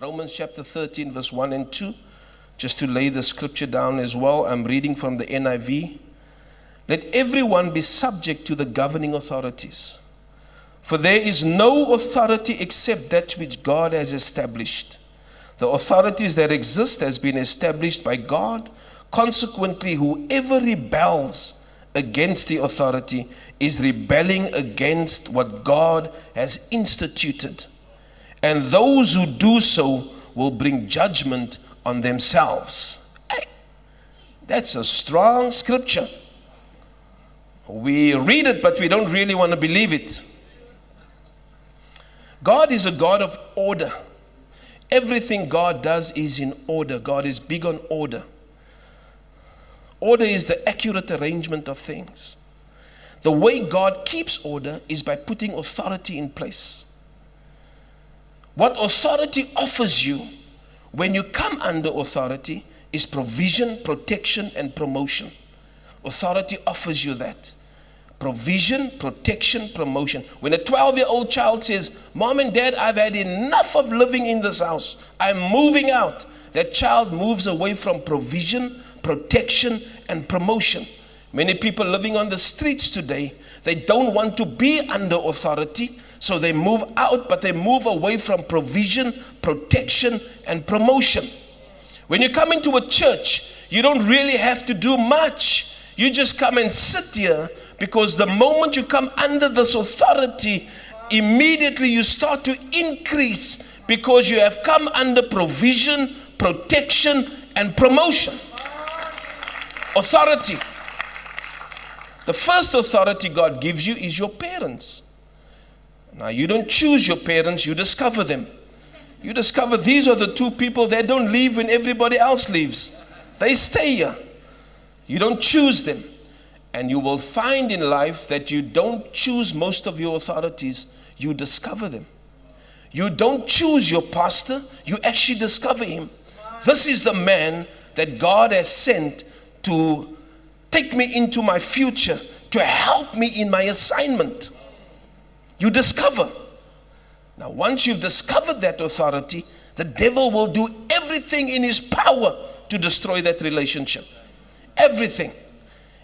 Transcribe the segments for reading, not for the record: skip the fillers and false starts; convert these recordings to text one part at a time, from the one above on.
Romans chapter 13, verse 1 and 2. Just to lay the scripture down as well, I'm reading from the NIV. Let everyone be subject to the governing authorities. For there is no authority except that which God has established. The authorities that exist has been established by God. Consequently, whoever rebels against the authority is rebelling against what God has instituted. And those who do so will bring judgment on themselves. Hey, that's a strong scripture. We read it, but we don't really want to believe it. God is a God of order. Everything God does is in order. God is big on order. Order is the accurate arrangement of things. The way God keeps order is by putting authority in place. What authority offers you when you come under authority is provision, protection, and promotion. Authority offers you that. Provision, protection, promotion. When a 12-year-old child says, Mom and Dad, I've had enough of living in this house, I'm moving out, that child moves away from provision, protection, and promotion. Many people living on the streets today, they don't want to be under authority, so they move out, but they move away from provision, protection, and promotion. When you come into a church, you don't really have to do much. You just come and sit here, because the moment you come under this authority, immediately you start to increase, because you have come under provision, protection, and promotion. Authority. The first authority God gives you is your parents. Now, you don't choose your parents, you discover them. You discover these are the two people that don't leave when everybody else leaves. They stay here. You don't choose them. And you will find in life that you don't choose most of your authorities, you discover them. You don't choose your pastor, you actually discover him. This is the man that God has sent to take me into my future, to help me in my assignment. You discover. Now, once you've discovered that authority, the devil will do everything in his power to destroy that relationship. Everything.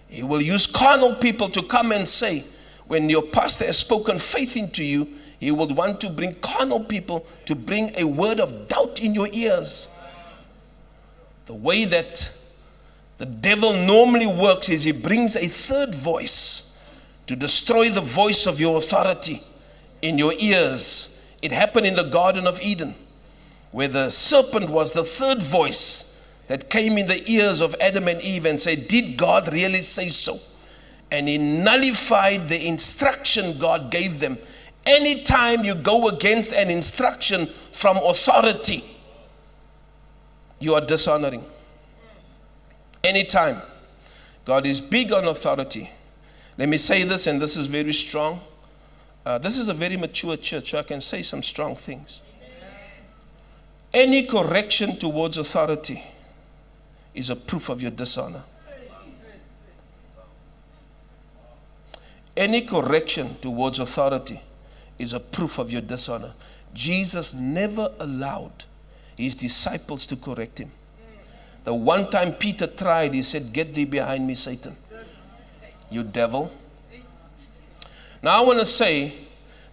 He will use carnal people to come and say, when your pastor has spoken faith into you, he will want to bring carnal people to bring a word of doubt in your ears. The way that the devil normally works is he brings a third voice to destroy the voice of your authority in your ears. It happened in the Garden of Eden, where the serpent was the third voice that came in the ears of Adam and Eve and said, did God really say so? And he nullified the instruction God gave them. Anytime you go against an instruction from authority, you are dishonoring. Anytime. God is big on authority. Let me say this, and this is very strong. This is a very mature church, so I can say some strong things. Any correction towards authority is a proof of your dishonor. Any correction towards authority is a proof of your dishonor. Jesus never allowed his disciples to correct him. The one time Peter tried, he said, get thee behind me, Satan, you devil. Now I want to say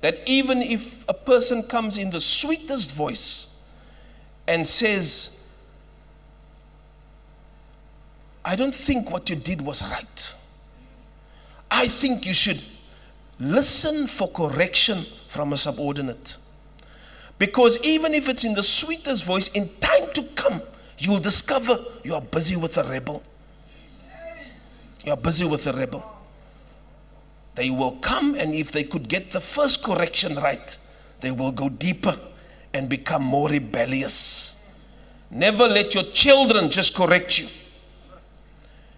that even if a person comes in the sweetest voice and says, I don't think what you did was right. I think you should listen for correction from a subordinate. Because even if it's in the sweetest voice, in time to come, you'll discover you are busy with a rebel. You are busy with a rebel. They will come, and if they could get the first correction right, they will go deeper and become more rebellious. Never let your children just correct you.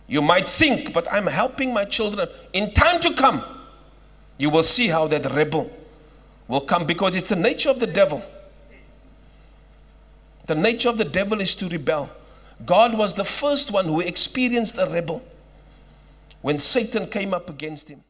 You might think, but I'm helping my children. In time to come, you will see how that rebel will come, because it's the nature of the devil. The nature of the devil is to rebel. God was the first one who experienced a rebel when Satan came up against him.